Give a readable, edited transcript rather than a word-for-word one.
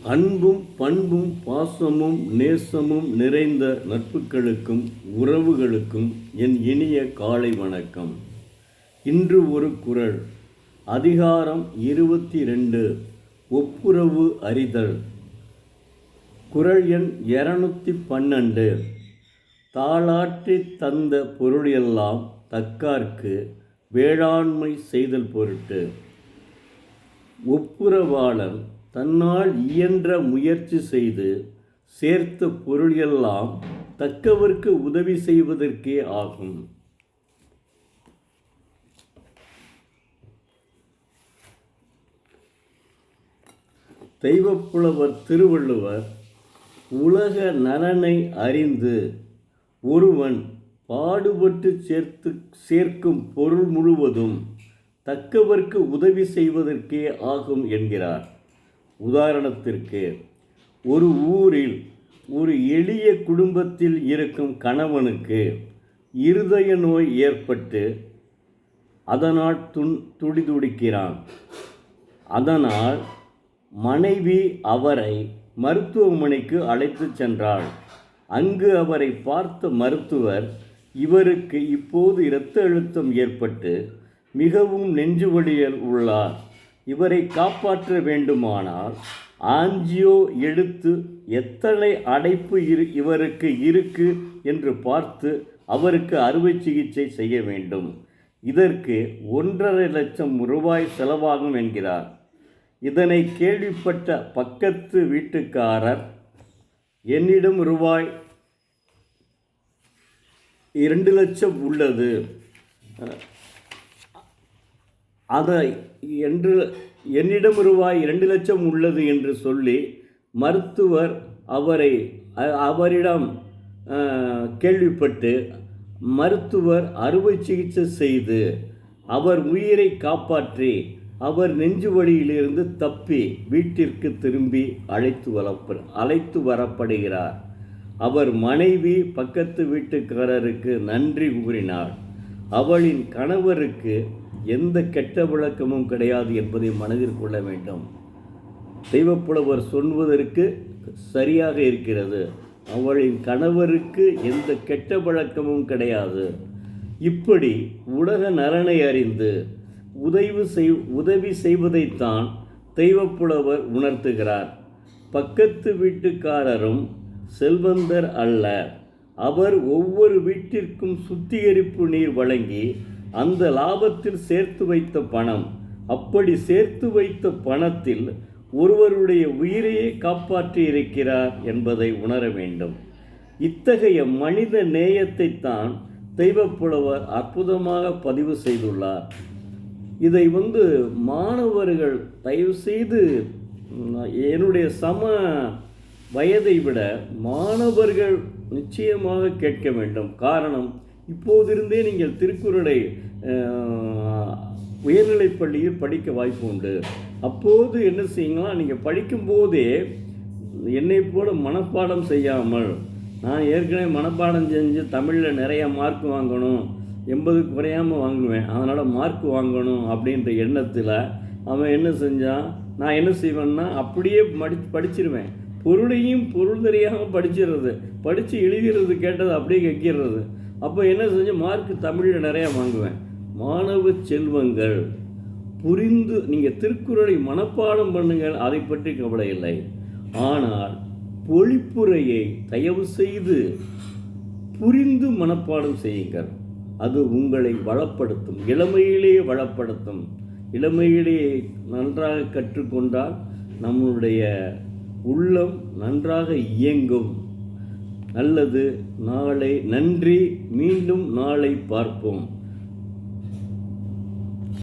அன்பும் பண்பும் பாசமும் நேசமும் நிறைந்த நட்புகளுக்கும் உறவுகளுக்கும் என் இனிய காலை வணக்கம். இன்று ஒரு குறள். அதிகாரம் 22, ஒப்புரவு அறிதல். குறள் எண் 212. தாளாற்றி தந்த பொருளெல்லாம் தக்கார்க்கு வேளாண்மை செய்தல் பொருட்டு. ஒப்புரவாளன் தன்னால் இயன்ற முயற்சி செய்து சேர்த்த பொருள் எல்லாம் தக்கவர்க்கு உதவி செய்வதற்கே ஆகும். தெய்வப்புலவர் திருவள்ளுவர் உலக நலனை அறிந்து ஒருவன் பாடுபட்டு சேர்க்கும் பொருள் முழுவதும் தக்கவர்க்கு உதவி செய்வதற்கே ஆகும் என்கிறார். உதாரணத்திற்கு, ஒரு ஊரில் ஒரு எளிய குடும்பத்தில் இருக்கும் கணவனுக்கு இருதய நோய் ஏற்பட்டு அதனால் துடிதுடிக்கிறான். அதனால் மனைவி அவரை மருத்துவமனைக்கு அழைத்து சென்றாள். அங்கு அவரை பார்த்த மருத்துவர், இவருக்கு இப்போது இரத்த அழுத்தம் ஏற்பட்டு மிகவும் நெஞ்சுவலியில் உள்ளார். இவரை காப்பாற்ற வேண்டுமானால் ஆஞ்சியோ எடுத்து எத்தனை அடைப்பு இவருக்கு இருக்கு என்று பார்த்து அவருக்கு அறுவை சிகிச்சை செய்ய வேண்டும். இதற்கு 1.5 லட்சம் ரூபாய் செலவாகும் என்கிறார். இதனை கேள்விப்பட்ட பக்கத்து வீட்டுக்காரர், என்னிடம் ரூபாய் 2 லட்சம் உள்ளது, என்னிடம் ரூபாய் 2 லட்சம் உள்ளது என்று சொல்லி மருத்துவர் அவரிடம் கேள்விப்பட்டு மருத்துவர் அறுவை சிகிச்சை செய்து அவர் உயிரை காப்பாற்றி அவர் நெஞ்சு வலியிலிருந்து தப்பி வீட்டிற்கு திரும்பி அழைத்து வரப்படுகிறார். அவர் மனைவி பக்கத்து வீட்டுக்காரருக்கு நன்றி கூறினார். அவளின் கணவருக்கு எந்த கெட்ட விளக்கமும் கிடையாது என்பதை மனதில் கொள்ள வேண்டும். தெய்வப்புலவர் சொல்வதற்கு சரியாக இருக்கிறது. அவளின் கணவருக்கு எந்த கெட்ட பழக்கமும் கிடையாது. இப்படி உலக நலனை அறிந்து உதவி செய்வதைத்தான் தெய்வப்புலவர் உணர்த்துகிறார். பக்கத்து வீட்டுக்காரரும் செல்வந்தர் அல்ல. அவர் ஒவ்வொரு வீட்டிற்கும் சுத்திகரிப்பு நீர் வழங்கி அந்த லாபத்தில் சேர்த்து வைத்த பணம். அப்படி சேர்த்து வைத்த பணத்தில் ஒருவருடைய உயிரையே காப்பாற்றி இருக்கிறார் என்பதை உணர வேண்டும். இத்தகைய மனித நேயத்தை தான் தெய்வப்புலவர் அற்புதமாக பதிவு செய்துள்ளார். இதை மாணவர்கள் தயவு செய்து, என்னுடைய சம வயதை விட மாணவர்கள் நிச்சயமாக கேட்க வேண்டும். காரணம், இப்போதிருந்தே நீங்கள் திருக்குறளை உயர்நிலைப் பள்ளியில் படிக்க வாய்ப்பு உண்டு. அப்போது என்ன செய்யுங்களா, நீங்கள் படிக்கும்போதே என்னை போல மனப்பாடம் செய்யாமல், நான் ஏற்கனவே மனப்பாடம் செஞ்சு தமிழில் நிறைய மார்க் வாங்கணும், 80 குறையாமல் வாங்குவேன், அதனால் மார்க் வாங்கணும் அப்படின்ற எண்ணத்தில் அவன் என்ன செஞ்சான், நான் என்ன செய்வேன்னா அப்படியே படிச்சிருவேன். பொருளையும் பொருள் தெரியாமல் படித்து எழுதுறது கேட்டது அப்படியே கேட்கிறது. அப்போ என்ன செஞ்ச, மார்க் தமிழில் நிறையா வாங்குவேன். மாணவ செல்வங்கள், புரிந்து நீங்கள் திருக்குறளை மனப்பாடம் பண்ணுங்கள், அதை பற்றி கவலை இல்லை. ஆனால் பொழிப்புரையை தயவு செய்து புரிந்து மனப்பாடம் செய்யுங்கள். அது உங்களை வளப்படுத்தும், இளமையிலேயே வளப்படுத்தும். இளமையிலேயே நன்றாக கற்றுக்கொண்டால் நம்முடைய உள்ளம் நன்றாக இயங்கும். நல்லது. நன்றி. மீண்டும் நாளை பார்ப்போம்.